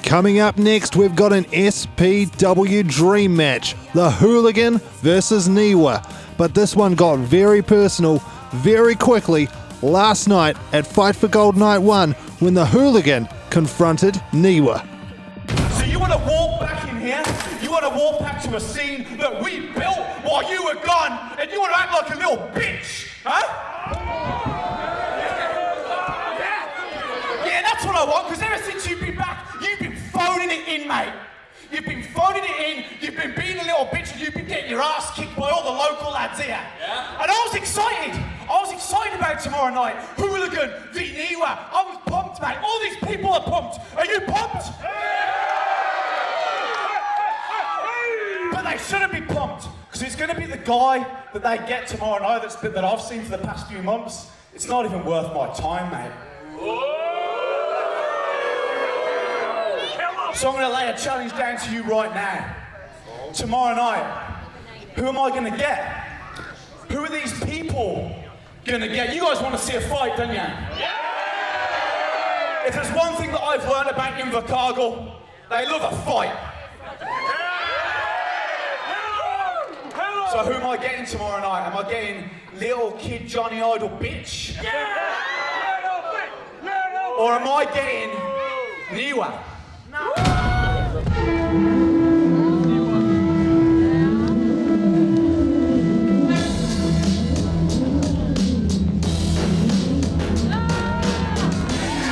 Coming up next, we've got an SPW dream match, the Hooligan versus Niwa. But this one got very personal very quickly last night at Fight for Gold Night 1 when the Hooligan confronted Niwa. So you want to walk back in here? You want to walk back to a scene that we built while you were gone, and you want to act like a little bitch, huh? Yeah, that's what I want, because ever since you've been back, you've been phoning it in, mate. You've been phoning it in, you've been being a little bitch, and you've been getting your ass kicked by all the local lads here. Yeah. And I was excited about tomorrow night. Hooligan v Niwa. I was pumped, mate. All these people are pumped. Are you pumped? But they shouldn't be pumped, because it's going to be the guy that they get tomorrow night that I've seen for the past few months. It's not even worth my time, mate. So I'm going to lay a challenge down to you right now. Tomorrow night, who am I going to get? Who are these people going to get? You guys want to see a fight, don't you? Yeah! If there's one thing that I've learned about Invercargill, they love a fight. So who am I getting tomorrow night? Am I getting little kid Johnny Idol bitch? Yeah! Or am I getting Niwa?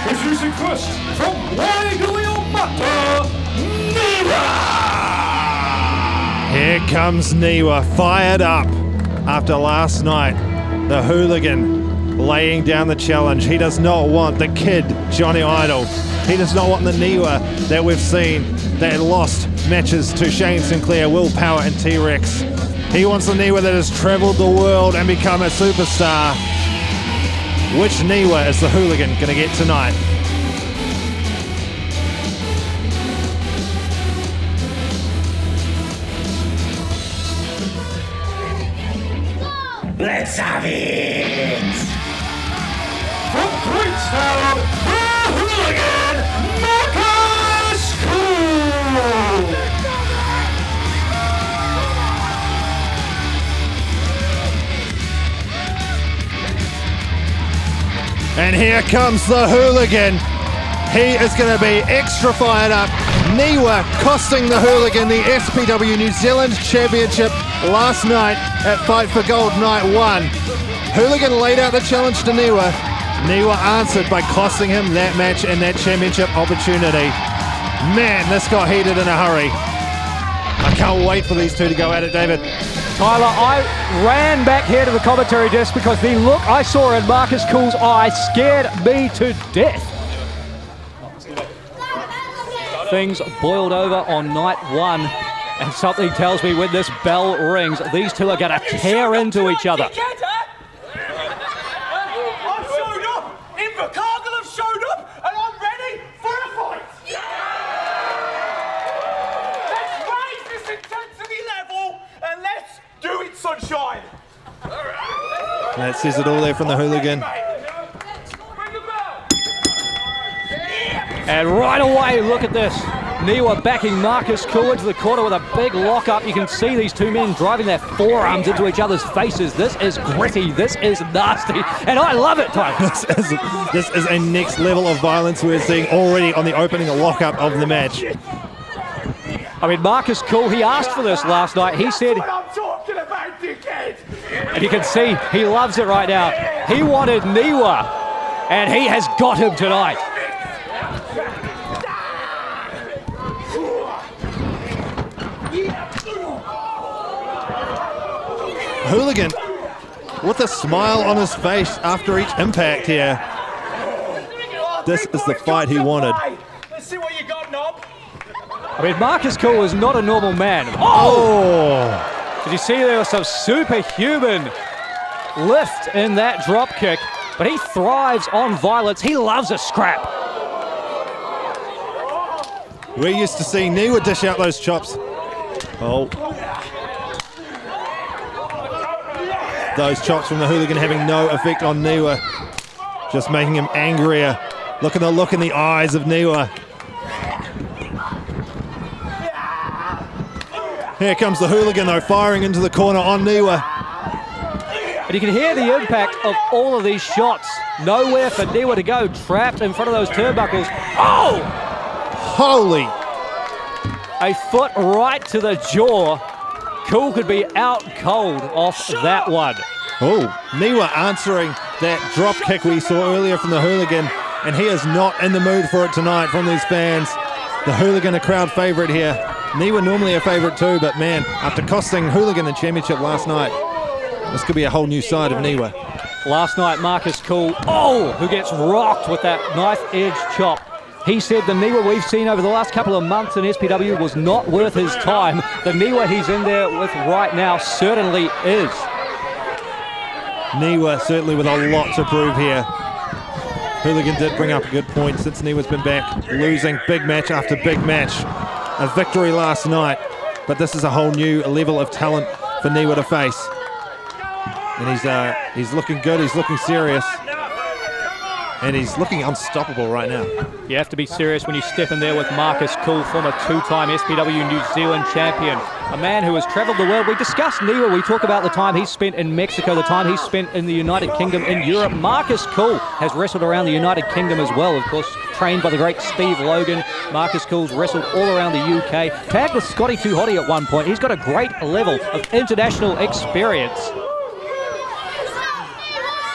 Introducing first from ultimatum, Niwa! Here comes Niwa, fired up after last night. The Hooligan laying down the challenge. He does not want the kid Johnny Idol. He does not want the Niwa that we've seen that lost matches to Shane Sinclair, Will Power and T-Rex. He wants the Niwa that has traveled the world and become a superstar. Which Niwa is the Hooligan going to get tonight? Let's have it! From Queenstown, the Hooligan, Kool! And here comes the Hooligan. He is going to be extra fired up. Niwa costing the Hooligan the SPW New Zealand Championship last night at Fight for Gold Night 1. Hooligan laid out the challenge to Niwa. Niwa answered by costing him that match and that championship opportunity. Man, this got heated in a hurry. I can't wait for these two to go at it, David. Tyler, I ran back here to the commentary desk because the look I saw in Marcus Kool's eye scared me to death. Things boiled over on night one, and something tells me when this bell rings, these two are going to tear into each other. I've showed up! Invercargill have showed up, and I'm ready for a fight! Let's raise this intensity level, and let's do it, sunshine! That says it all there from the Hooligan. And right away, look at this. Niwa backing Marcus Kool into the corner with a big lock-up. You can see these two men driving their forearms into each other's faces. This is gritty. This is nasty. And I love it, Tyler. This is a next level of violence we're seeing already on the opening lock-up of the match. I mean, Marcus Kool, he asked for this last night. He said... What I'm talking about, dickhead! And you can see he loves it right now. He wanted Niwa, and he has got him tonight. Hooligan with a smile on his face after each impact here. This is the fight he wanted. Let's see what you got, knob. I mean, Marcus Kool is not a normal man. Oh! Did you see there was some superhuman lift in that drop kick? But he thrives on violence. He loves a scrap. We're used to seeing Niwa dish out those chops. Oh. Those chops from the Hooligan having no effect on Niwa. Just making him angrier. Look at the look in the eyes of Niwa. Here comes the Hooligan, though, firing into the corner on Niwa. And you can hear the impact of all of these shots. Nowhere for Niwa to go, trapped in front of those turnbuckles. Oh! Holy! A foot right to the jaw. Kool could be out cold off that one. Oh, Niwa answering that drop kick we saw earlier from the Hooligan, and he is not in the mood for it tonight from these fans. The Hooligan a crowd favourite here. Niwa normally a favourite too, but man, after costing Hooligan the championship last night, this could be a whole new side of Niwa. Last night, Marcus Kool, who gets rocked with that knife-edge chop. He said the Niwa we've seen over the last couple of months in SPW was not worth his time. The Niwa he's in there with right now certainly is. Niwa certainly with a lot to prove here. Hooligan did bring up a good point since Niwa's been back, losing big match after big match. A victory last night, but this is a whole new level of talent for Niwa to face. And he's looking good, he's looking serious. And he's looking unstoppable right now. You have to be serious when you step in there with Marcus Kool, former two-time SPW New Zealand champion. A man who has travelled the world. We discussed Niwa. We talk about the time he spent in Mexico, the time he spent in the United Kingdom, in Europe. Marcus Kool has wrestled around the United Kingdom as well, of course, trained by the great Steve Logan. Marcus Kool's wrestled all around the UK. Tagged with Scotty Too Hotty at one point. He's got a great level of international experience.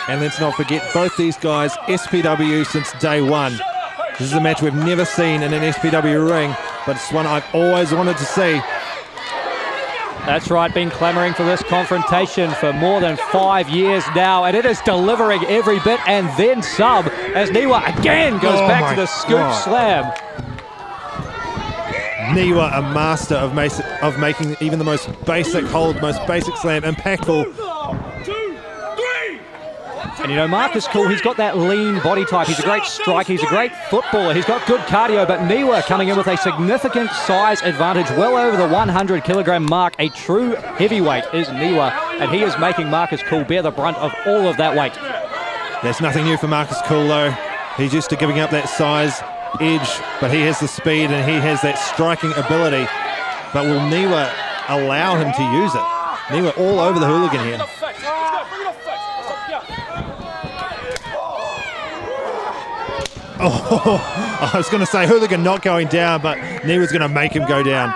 And let's not forget, both these guys, SPW since day one. This is a match we've never seen in an SPW ring, but it's one I've always wanted to see. That's right, been clamouring for this confrontation for more than 5 years now, and it is delivering every bit and then some, as Niwa again goes back to the scoop slam. Niwa, a master of making even the most basic hold, most basic slam impactful. And you know, Marcus Kool, he's got that lean body type. He's a great striker. He's a great footballer. He's got good cardio. But Niwa coming in with a significant size advantage, well over the 100 kilogram mark. A true heavyweight is Niwa, and he is making Marcus Kool bear the brunt of all of that weight. There's nothing new for Marcus Kool, though. He's used to giving up that size edge, but he has the speed and he has that striking ability. But will Niwa allow him to use it? Niwa all over the Hooligan here. Oh, I was going to say Hooligan not going down, but Niwa's going to make him go down.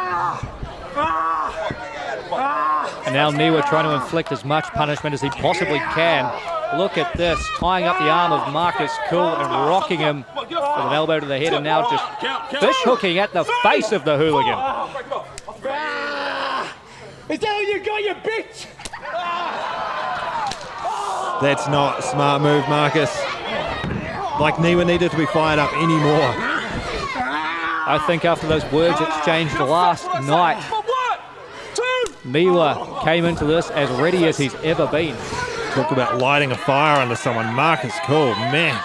And now Niwa trying to inflict as much punishment as he possibly can. Look at this, tying up the arm of Marcus Kool and rocking him with an elbow to the head, and now just fish hooking at the face of the Hooligan. Is that all you got, you bitch? That's not a smart move, Marcus. Like Niwa needed to be fired up anymore. I think after those words exchanged last night, Niwa came into this as ready as he's ever been. Talk about lighting a fire under someone. Marcus Kool, man.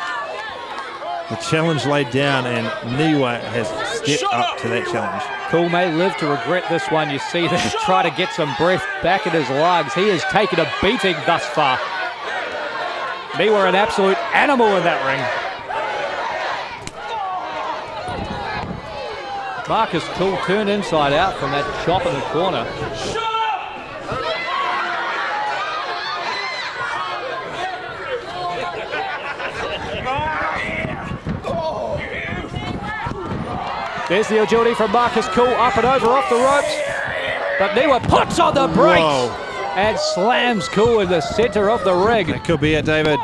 The challenge laid down, and Niwa has stepped up to that challenge. Kool may live to regret this one. You see that try to get some breath back in his lungs. He has taken a beating thus far. Niwa an absolute animal in that ring. Marcus Kool turned inside out from that chop in the corner. There's the agility from Marcus Kool, up and over off the ropes. But Niwa puts on the brakes. Whoa. And slams Kool in the center of the ring. That could be it, David.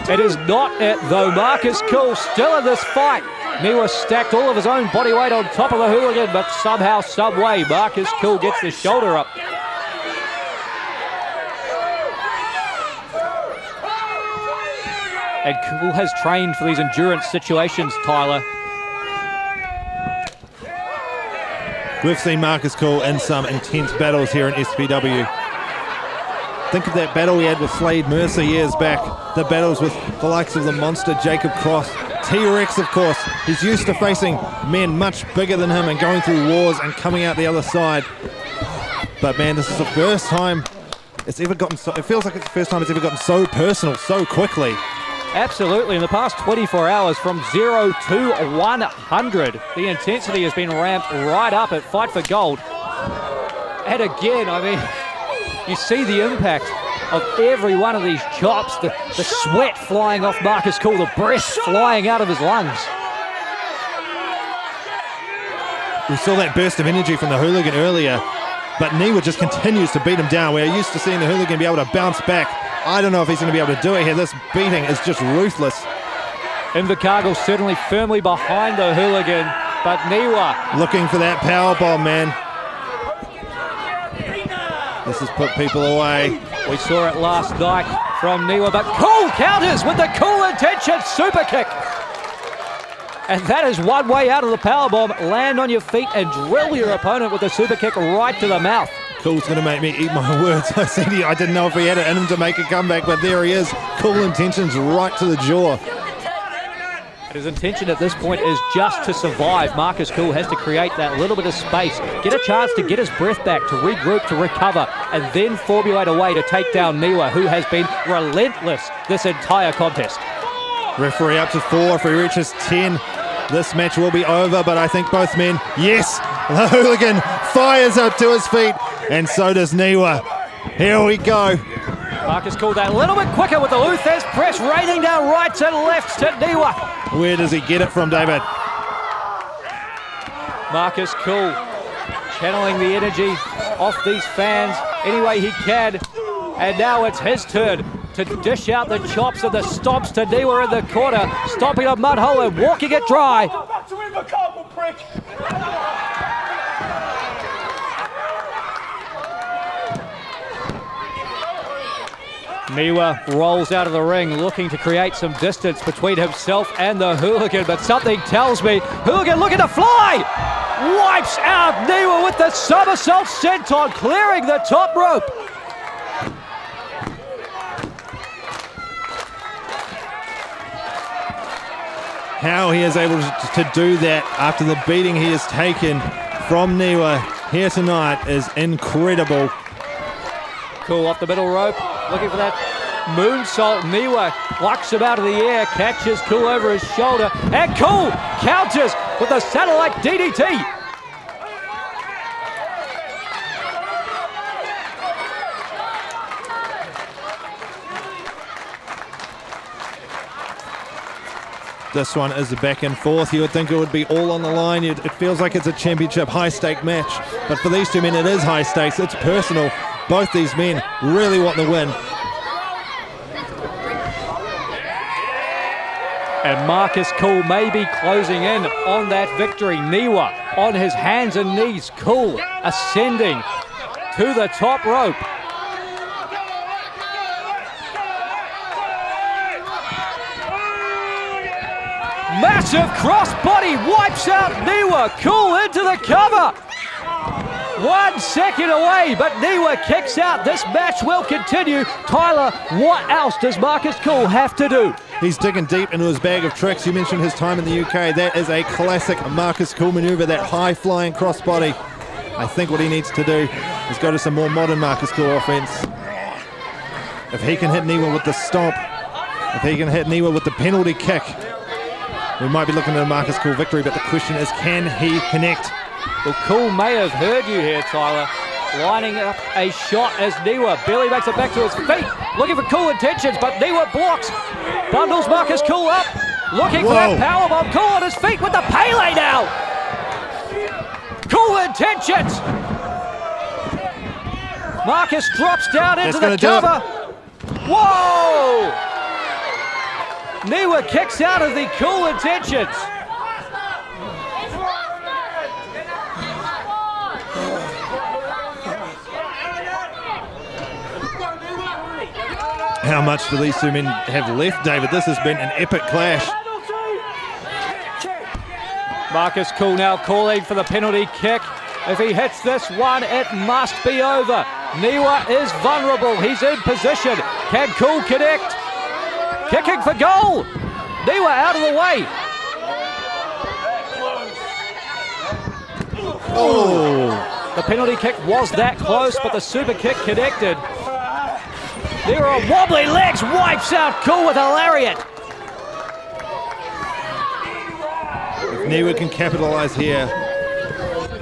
It is not it, though. Marcus Kool still in this fight. Niwa stacked all of his own body weight on top of the Hooligan, but somehow, some way, Marcus Kool gets the shoulder up. And Kool has trained for these endurance situations, Tyler. We've seen Marcus Kool in some intense battles here in SPW. Think of that battle he had with Slade Mercer years back. The battles with the likes of the monster Jacob Cross. T-Rex, of course. He's used to facing men much bigger than him and going through wars and coming out the other side. But man, this is the first time it's ever gotten so, it feels like it's the first time it's ever gotten so personal so quickly. Absolutely. In the past 24 hours, from 0 to 100, the intensity has been ramped right up at Fight for Gold. And again, I mean, you see the impact of every one of these chops, the sweat flying off Marcus Kool, the breath flying out of his lungs. We saw that burst of energy from the Hooligan earlier, but Niwa just continues to beat him down. We're used to seeing the Hooligan be able to bounce back. I don't know if he's going to be able to do it here. This beating is just ruthless. Invercargill certainly firmly behind the Hooligan, but Niwa looking for that power bomb, man. This has put people away. We saw it last night from Niwa, but Kool counters with the Kool intention super kick. And that is one way out of the powerbomb. Land on your feet and drill your opponent with a super kick right to the mouth. Kool's going to make me eat my words. I didn't know if he had it in him to make a comeback, but there he is. Kool intentions right to the jaw. His intention at this point is just to survive. Marcus Kool has to create that little bit of space, get a chance to get his breath back, to regroup, to recover, and then formulate a way to take down Niwa, who has been relentless this entire contest. Referee up to 4. If he reaches 10, this match will be over, but I think both men, yes, the Hooligan fires up to his feet, and so does Niwa. Here we go. Marcus Kool that little bit quicker with the Luthez press, raining down rights and lefts to Niwa. Where does he get it from, David? Marcus Kool channeling the energy off these fans any way he can. And now it's his turn to dish out the chops and the stomps to Niwa in the corner, stomping a mud hole and walking it dry. Back to Invercargill, prick. Niwa rolls out of the ring looking to create some distance between himself and the Hooligan, but something tells me Hooligan looking to fly! Wipes out Niwa with the somersault senton, clearing the top rope. How he is able to do that after the beating he has taken from Niwa here tonight is incredible. Kool off the middle rope, looking for that moonsault. Niwa plucks him out of the air, catches Kool over his shoulder, and Kool counters with a satellite DDT. This one is a back and forth. You would think it would be all on the line. It feels like it's a championship high-stake match. But for these two men, it is high stakes. It's personal. Both these men really want the win. And Marcus Kool may be closing in on that victory. Niwa on his hands and knees. Kool ascending to the top rope. Massive crossbody wipes out Niwa. Kool into the cover. 1 second away, but Niwa kicks out. This match will continue. Tyler, what else does Marcus Kool have to do? He's digging deep into his bag of tricks. You mentioned his time in the UK. That is a classic Marcus Kool maneuver, that high-flying crossbody. I think what he needs to do is go to some more modern Marcus Kool offense. If he can hit Niwa with the stomp, if he can hit Niwa with the penalty kick, we might be looking at a Marcus Kool victory, but the question is, can he connect? Well, Kool may have heard you here, Tyler. Lining up a shot as Niwa barely makes it back to his feet. Looking for Kool intentions, but Niwa blocks. Bundles Marcus Kool up. Looking for that powerbomb. Kool on his feet with the Pele now. Kool intentions. Marcus drops down into the cover. Whoa! Niwa kicks out of the Kool intentions. How much do these two men have left, David? This has been an epic clash. Marcus Kool now calling for the penalty kick. If he hits this one, it must be over. Niwa is vulnerable. He's in position. Can Kool connect? Kicking for goal. Niwa out of the way. Oh! The penalty kick was that close, but the super kick connected. There are wobbly legs, wipes out Kool with a lariat. Niwa can capitalise here.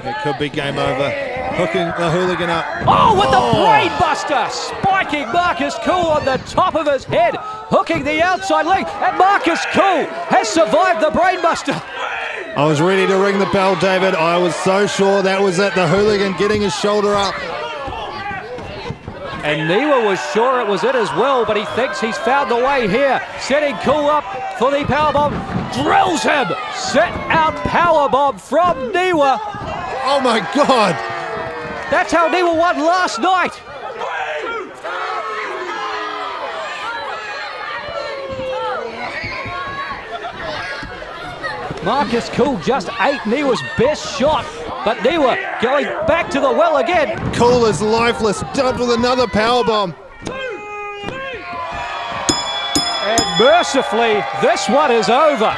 It could be game over. Hooking the Hooligan up. Oh, with the brain buster! Spiking Marcus Kool on the top of his head, hooking the outside leg, and Marcus Kool has survived the brain buster. I was ready to ring the bell, David. I was so sure that was it. The Hooligan getting his shoulder up. And Niwa was sure it was it as well, but he thinks he's found the way here. Setting Kool up for the powerbomb. Drills him! Set out powerbomb from Niwa. Oh my God! That's how Niwa won last night. Marcus Kool just ate Niwa's best shot, but Niwa going back to the well again. Kool is lifeless, dumped with another powerbomb. And mercifully, this one is over.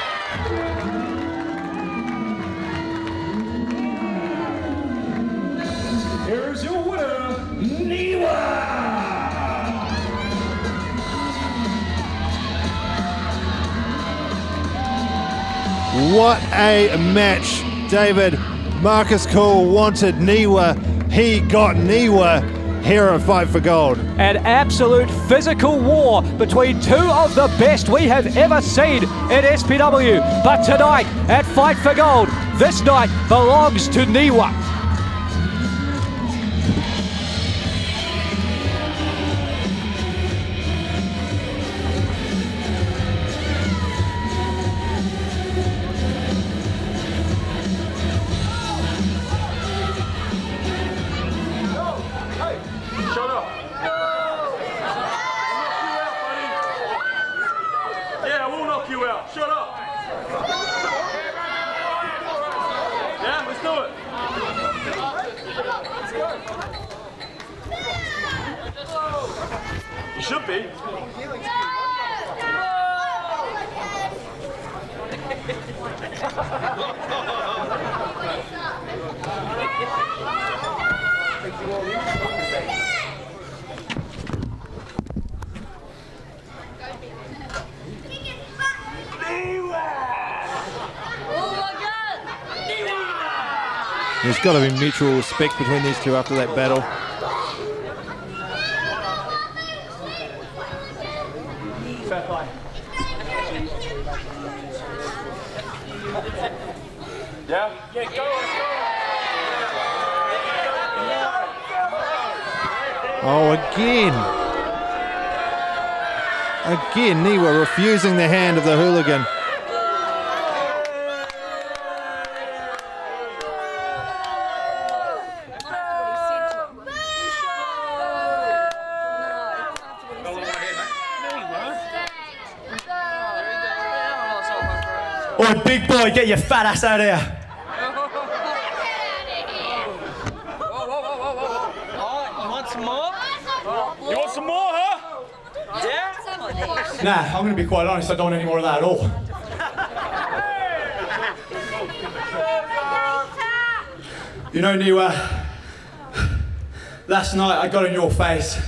Here's your winner, Niwa! What a match, David. Marcus Kool wanted Niwa. He got Niwa here at Fight for Gold. An absolute physical war between two of the best we have ever seen in SPW. But tonight at Fight for Gold, this night belongs to Niwa. Shut up. Yeah, we'll knock you out. Shut up. Yeah, let's do it. You should be. There's got to be mutual respect between these two after that battle. Fair play. Yeah? Yeah, go on, Oh, again. Again, Niwa refusing the hand of the Hooligan. Oi, big boy, get your fat ass out of here. You want some more, huh? Nah, I'm gonna be quite honest, I don't want any more of that at all. You know, Niwa, last night I got in your face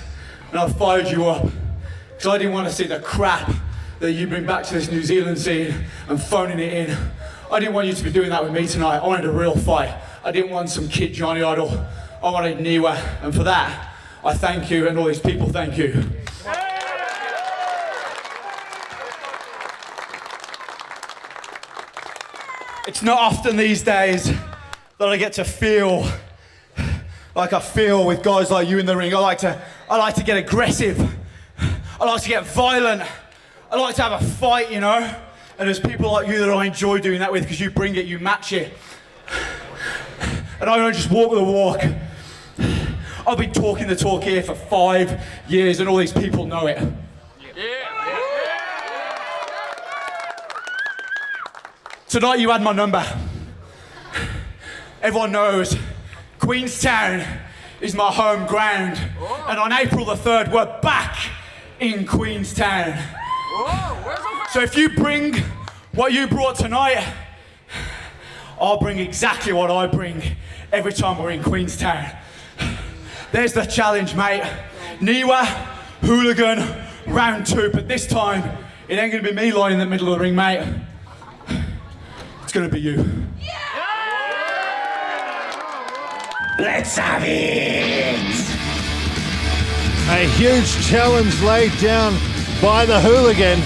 and I fired you up because I didn't want to see the crap that you bring back to this New Zealand scene and phoning it in. I didn't want you to be doing that with me tonight. I wanted a real fight. I didn't want some kid Johnny Idol. I wanted Niwa, and for that, I thank you and all these people thank you. It's not often these days that I get to feel like I feel with guys like you in the ring. I like to get aggressive. I like to get violent. I like to have a fight, you know? And there's people like you that I enjoy doing that with because you bring it, you match it. And I don't just walk the walk. I've been talking the talk here for 5 years and all these people know it. Tonight you had my number. Everyone knows Queenstown is my home ground. And on April the 3rd, we're back in Queenstown. So if you bring what you brought tonight, I'll bring exactly what I bring every time we're in Queenstown. There's the challenge, mate. Niwa, Hooligan, round 2, but this time, it ain't gonna be me lying in the middle of the ring, mate. It's going to be you. Let's have it! A huge challenge laid down by the Hooligan.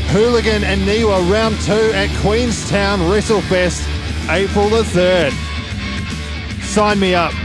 Hooligan and Niwa round 2 at Queenstown WrestleFest, April the 3rd. Sign me up.